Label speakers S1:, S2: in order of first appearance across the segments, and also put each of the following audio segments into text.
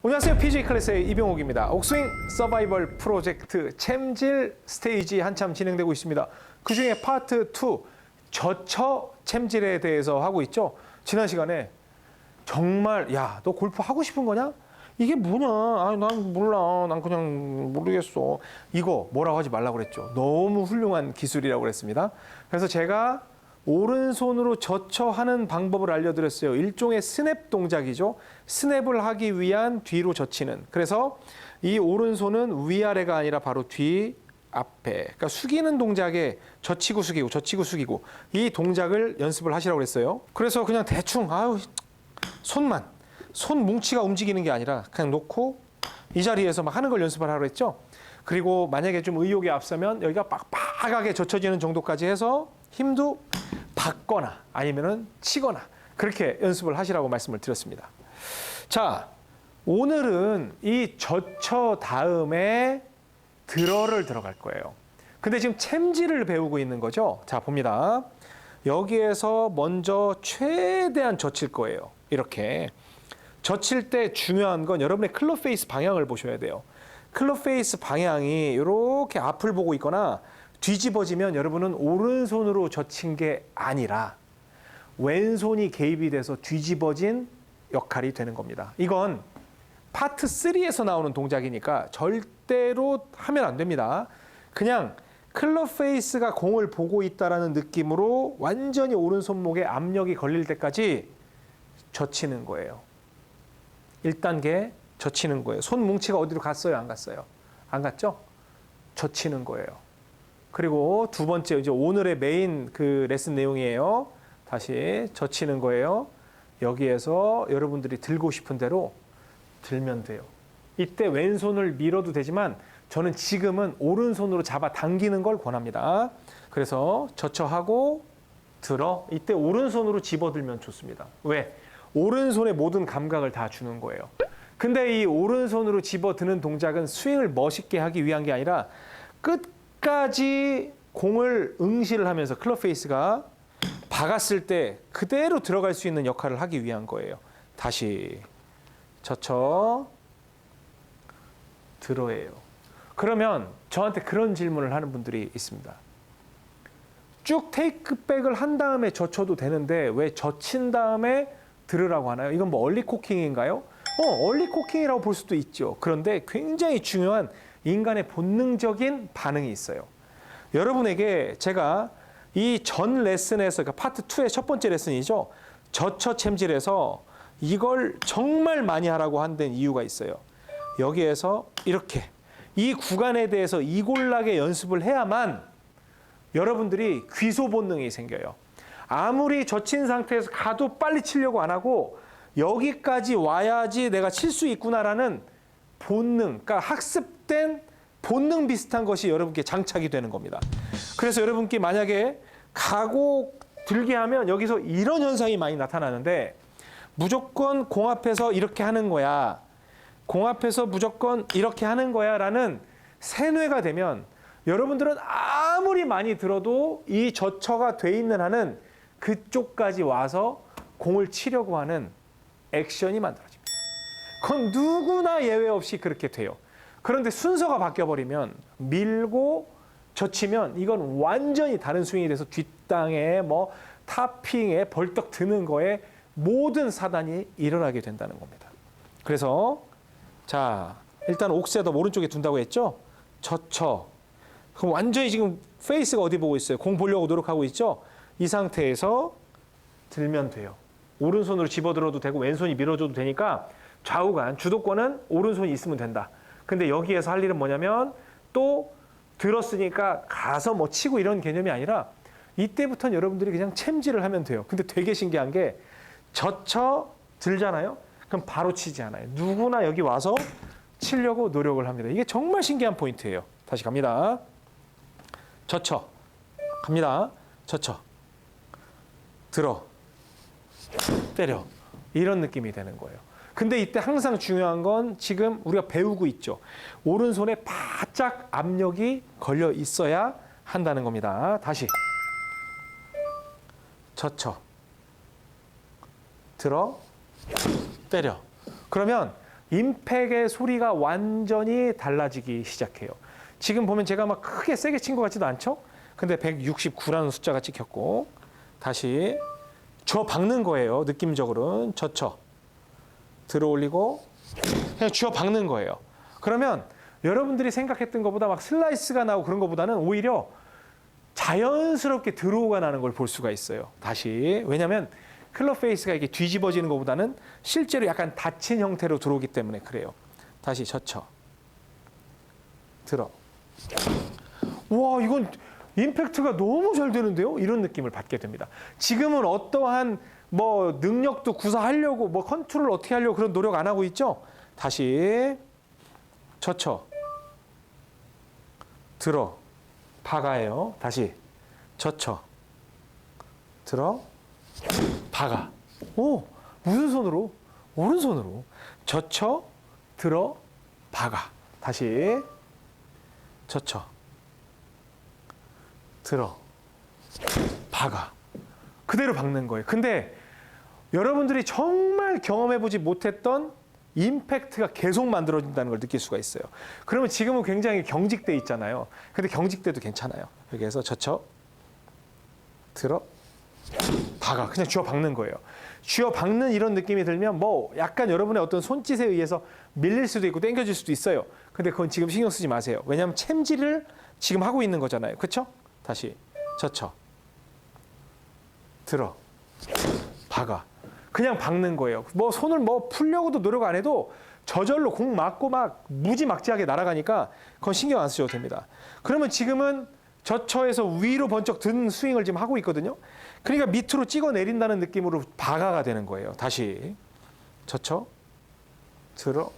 S1: 안녕하세요. PJ 클래스의 이병옥입니다. 옥스윙 서바이벌 프로젝트 챔질 스테이지 한참 진행되고 있습니다. 그중에 파트 2 저처 챔질에 대해서 하고 있죠. 지난 시간에 정말 야, 너 골프 하고 싶은 거냐? 이게 뭐냐? 아, 난 몰라. 난 그냥 모르겠어. 이거 뭐라고 하지 말라고 그랬죠. 너무 훌륭한 기술이라고 그랬습니다. 그래서 제가 오른손으로 젖혀하는 방법을 알려드렸어요. 일종의 스냅 동작이죠. 스냅을 하기 위한 뒤로 젖히는. 그래서 이 오른손은 위아래가 아니라 바로 뒤, 앞에. 그러니까 숙이는 동작에 젖히고 숙이고 젖히고 숙이고 이 동작을 연습을 하시라고 그랬어요. 그래서 그냥 대충 손 뭉치가 움직이는 게 아니라 그냥 놓고 이 자리에서 막 하는 걸 연습을 하라고 했죠. 그리고 만약에 좀 의욕이 앞서면 여기가 빡빡하게 젖혀지는 정도까지 해서 힘도 받거나 아니면은 치거나 그렇게 연습을 하시라고 말씀을 드렸습니다. 자, 오늘은 이 젖혀 다음에 드러를 들어갈 거예요. 근데 지금 챔질을 배우고 있는 거죠. 자, 봅니다. 여기에서 먼저 최대한 젖힐 거예요. 이렇게. 젖힐 때 중요한 건 여러분의 클럽 페이스 방향을 보셔야 돼요. 클럽 페이스 방향이 이렇게 앞을 보고 있거나 뒤집어지면 여러분은 오른손으로 젖힌 게 아니라 왼손이 개입이 돼서 뒤집어진 역할이 되는 겁니다. 이건 파트 3에서 나오는 동작이니까 절대로 하면 안 됩니다. 그냥 클럽 페이스가 공을 보고 있다는 느낌으로 완전히 오른손목에 압력이 걸릴 때까지 젖히는 거예요. 1단계 젖히는 거예요. 손 뭉치가 어디로 갔어요? 안 갔어요? 안 갔죠? 젖히는 거예요. 그리고 두 번째 이제 오늘의 메인 그 레슨 내용이에요. 다시 젖히는 거예요. 여기에서 여러분들이 들고 싶은 대로 들면 돼요. 이때 왼손을 밀어도 되지만 저는 지금은 오른손으로 잡아 당기는 걸 권합니다. 그래서 젖혀하고 들어. 이때 오른손으로 집어들면 좋습니다. 왜? 오른손의 모든 감각을 다 주는 거예요. 근데 이 오른손으로 집어드는 동작은 스윙을 멋있게 하기 위한 게 아니라 끝까지 공을 응시를 하면서 클럽 페이스가 박았을 때 그대로 들어갈 수 있는 역할을 하기 위한 거예요. 다시 젖혀 들어예요. 그러면 저한테 그런 질문을 하는 분들이 있습니다. 쭉 테이크백을 한 다음에 젖혀도 되는데 왜 젖힌 다음에 들으라고 하나요? 이건 뭐 얼리 코킹인가요? 얼리 코킹이라고 볼 수도 있죠. 그런데 굉장히 중요한 인간의 본능적인 반응이 있어요. 여러분에게 제가 이 전 레슨에서, 그러니까 파트 2의 첫 번째 레슨이죠. 젖혀 챔질에서 이걸 정말 많이 하라고 한 데는 이유가 있어요. 여기에서 이렇게 이 구간에 대해서 이골락의 연습을 해야만 여러분들이 귀소 본능이 생겨요. 아무리 젖힌 상태에서 가도 빨리 치려고 안 하고 여기까지 와야지 내가 칠 수 있구나라는 본능, 그러니까 학습된 본능 비슷한 것이 여러분께 장착이 되는 겁니다. 그래서 여러분께 만약에 가고 들게 하면 여기서 이런 현상이 많이 나타나는데 무조건 공 앞에서 이렇게 하는 거야. 공 앞에서 무조건 이렇게 하는 거야 라는 세뇌가 되면 여러분들은 아무리 많이 들어도 이 젖혀가 돼 있는 한은 그쪽까지 와서 공을 치려고 하는 액션이 만들어집니다. 그건 누구나 예외 없이 그렇게 돼요. 그런데 순서가 바뀌어버리면 밀고 젖히면 이건 완전히 다른 스윙이 돼서 뒷땅에 뭐 타핑에 벌떡 드는 거에 모든 사단이 일어나게 된다는 겁니다. 그래서 자, 일단 옥셋업 오른쪽에 둔다고 했죠? 젖혀. 그럼 완전히 지금 페이스가 어디 보고 있어요? 공 보려고 노력하고 있죠? 이 상태에서 들면 돼요. 오른손으로 집어들어도 되고 왼손이 밀어줘도 되니까 좌우간 주도권은 오른손이 있으면 된다. 근데 여기에서 할 일은 뭐냐면 또 들었으니까 가서 뭐 치고 이런 개념이 아니라 이때부터는 여러분들이 그냥 챔질을 하면 돼요. 근데 되게 신기한 게 젖혀 들잖아요. 그럼 바로 치지 않아요. 누구나 여기 와서 치려고 노력을 합니다. 이게 정말 신기한 포인트예요. 다시 갑니다. 젖혀 갑니다. 젖혀 들어 때려 이런 느낌이 되는 거예요. 근데 이때 항상 중요한 건 지금 우리가 배우고 있죠. 오른손에 바짝 압력이 걸려 있어야 한다는 겁니다. 다시 젖혀 들어 때려. 그러면 임팩의 소리가 완전히 달라지기 시작해요. 지금 보면 제가 막 크게 세게 친 것 같지도 않죠? 근데 169라는 숫자가 찍혔고 다시 쥐어 박는 거예요. 느낌적으로는 젖혀 들어 올리고 그냥 쥐어 박는 거예요. 그러면 여러분들이 생각했던 것보다 막 슬라이스가 나고 그런 것보다는 오히려 자연스럽게 드로우가 나는 걸 볼 수가 있어요. 다시. 왜냐하면 클럽 페이스가 이게 뒤집어지는 것보다는 실제로 약간 닫힌 형태로 들어오기 때문에 그래요. 다시 젖혀 들어. 와, 이건 임팩트가 너무 잘 되는데요? 이런 느낌을 받게 됩니다. 지금은 어떠한 뭐 능력도 구사하려고 뭐 컨트롤 어떻게 하려고 그런 노력 안 하고 있죠? 다시 젖혀 들어 박아요. 다시 젖혀 들어 박아. 오, 무슨 손으로? 오른손으로 젖혀 들어 박아. 다시 젖혀 들어 박아. 그대로 박는 거예요. 근데 여러분들이 정말 경험해보지 못했던 임팩트가 계속 만들어진다는 걸 느낄 수가 있어요. 그러면 지금은 굉장히 경직돼 있잖아요. 근데 경직돼도 괜찮아요. 여기에서 젖혀 들어 박아. 그냥 쥐어 박는 거예요. 쥐어 박는 이런 느낌이 들면 뭐 약간 여러분의 어떤 손짓에 의해서 밀릴 수도 있고 당겨질 수도 있어요. 근데 그건 지금 신경 쓰지 마세요. 왜냐하면 챔질을 지금 하고 있는 거잖아요. 그렇죠? 다시 젖혀 들어 박아. 그냥 박는 거예요. 뭐 손을 뭐 풀려고도 노력 안 해도 저절로 공 맞고 막 무지막지하게 날아가니까 그건 신경 안 쓰셔도 됩니다. 그러면 지금은 저처에서 위로 번쩍 든 스윙을 지금 하고 있거든요. 그러니까 밑으로 찍어 내린다는 느낌으로 박아가 되는 거예요. 다시 저처 들어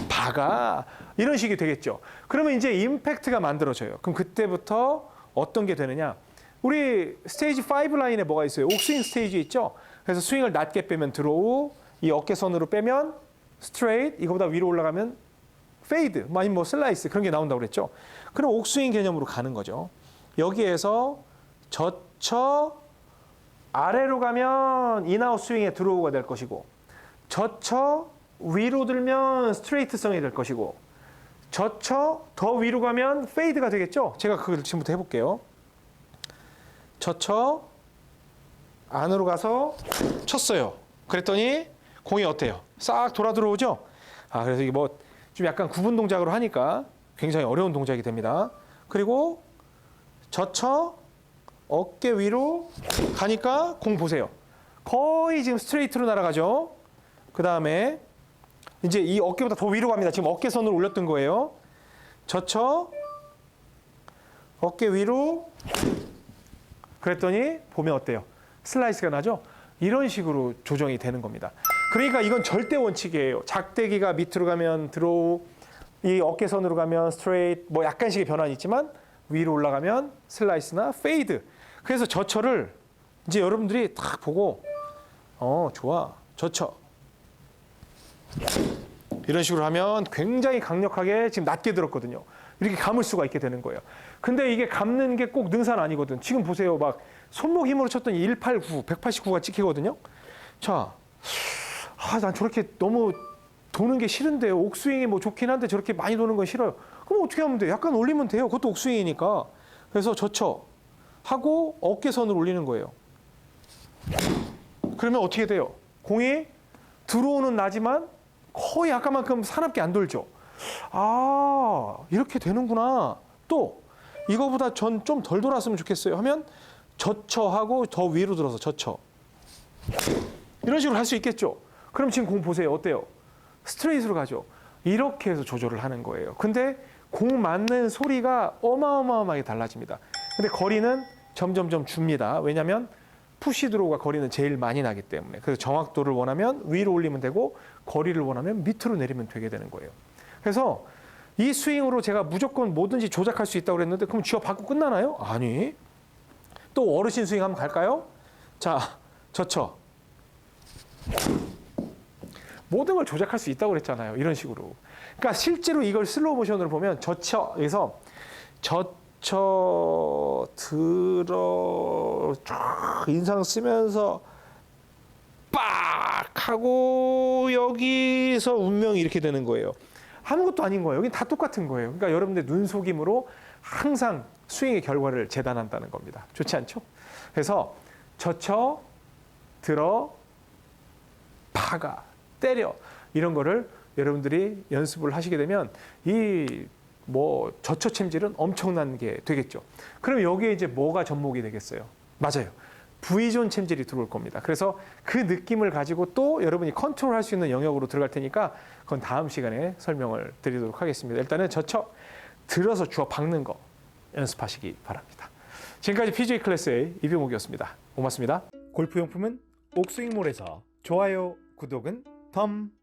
S1: 박아. 이런 식이 되겠죠. 그러면 이제 임팩트가 만들어져요. 그럼 그때부터 어떤 게 되느냐? 우리 스테이지 5 라인에 뭐가 있어요? 옥스윙 스테이지 있죠? 그래서 스윙을 낮게 빼면 드로우, 이 어깨선으로 빼면 스트레이트, 이거보다 위로 올라가면 페이드, 아니면 뭐 슬라이스 그런 게 나온다고 그랬죠? 그럼 옥스윙 개념으로 가는 거죠. 여기에서 젖혀 아래로 가면 인아웃 스윙에 드로우가 될 것이고 젖혀 위로 들면 스트레이트성이 될 것이고 젖혀 더 위로 가면 페이드가 되겠죠? 제가 그걸 지금부터 해볼게요. 젖혀 안으로 가서 쳤어요. 그랬더니 공이 어때요? 싹 돌아 들어오죠? 아, 그래서 이게 뭐 좀 약간 구분 동작으로 하니까 굉장히 어려운 동작이 됩니다. 그리고 젖혀 어깨 위로 가니까 공 보세요. 거의 지금 스트레이트로 날아가죠? 그 다음에 이제 이 어깨보다 더 위로 갑니다. 지금 어깨선으로 올렸던 거예요. 젖혀 어깨 위로 그랬더니 보면 어때요? 슬라이스가 나죠? 이런 식으로 조정이 되는 겁니다. 그러니까 이건 절대 원칙이에요. 작대기가 밑으로 가면 드로우, 이 어깨선으로 가면 스트레이트, 뭐 약간씩의 변화는 있지만 위로 올라가면 슬라이스나 페이드. 그래서 저처를 이제 여러분들이 딱 보고 좋아, 저처. 이런 식으로 하면 굉장히 강력하게 지금 낮게 들었거든요. 이렇게 감을 수가 있게 되는 거예요. 근데 이게 감는 게 꼭 능사는 아니거든. 지금 보세요. 막 손목 힘으로 쳤더니 189, 189가 찍히거든요. 자, 난 저렇게 너무 도는 게 싫은데 옥스윙이 뭐 좋긴 한데 저렇게 많이 도는 건 싫어요. 그럼 어떻게 하면 돼요? 약간 올리면 돼요. 그것도 옥스윙이니까. 그래서 젖혀 하고 어깨선을 올리는 거예요. 그러면 어떻게 돼요? 공이 들어오는 나지만 거의 아까만큼 사납게 안 돌죠. 아, 이렇게 되는구나. 또 이거보다 전 좀 덜 돌았으면 좋겠어요 하면 젖혀 하고 더 위로 들어서 젖혀. 이런 식으로 할 수 있겠죠. 그럼 지금 공 보세요. 어때요? 스트레이트로 가죠. 이렇게 해서 조절을 하는 거예요. 근데 공 맞는 소리가 어마어마하게 달라집니다. 근데 거리는 점점점 줍니다. 왜냐하면 푸시 드로우가 거리는 제일 많이 나기 때문에. 그래서 정확도를 원하면 위로 올리면 되고 거리를 원하면 밑으로 내리면 되게 되는 거예요. 그래서 이 스윙으로 제가 무조건 뭐든지 조작할 수 있다고 그랬는데 그럼 쥐어 받고 끝나나요? 아니. 또 어르신 스윙 한번 갈까요? 자, 젖혀. 모든 걸 조작할 수 있다고 그랬잖아요. 이런 식으로. 그러니까 실제로 이걸 슬로우 모션으로 보면 젖혀에서 젖혀 들어 쫙 인상 쓰면서 빡 하고 여기서 운명이 이렇게 되는 거예요. 아무것도 아닌 거예요. 여긴 다 똑같은 거예요. 그러니까 여러분들 눈속임으로 항상 스윙의 결과를 재단한다는 겁니다. 좋지 않죠? 그래서 젖혀, 들어, 박아, 때려 이런 거를 여러분들이 연습을 하시게 되면 이 뭐 젖혀 챔질은 엄청난 게 되겠죠. 그럼 여기에 이제 뭐가 접목이 되겠어요? 맞아요. V존 챔질이 들어올 겁니다. 그래서 그 느낌을 가지고 또 여러분이 컨트롤할 수 있는 영역으로 들어갈 테니까 그건 다음 시간에 설명을 드리도록 하겠습니다. 일단은 젖혀 들어서 주워 박는 거 연습하시기 바랍니다. 지금까지 PGA 클래스의 이병옥이었습니다. 고맙습니다. 골프용품은 옥스윙몰에서 좋아요, 구독은 덤.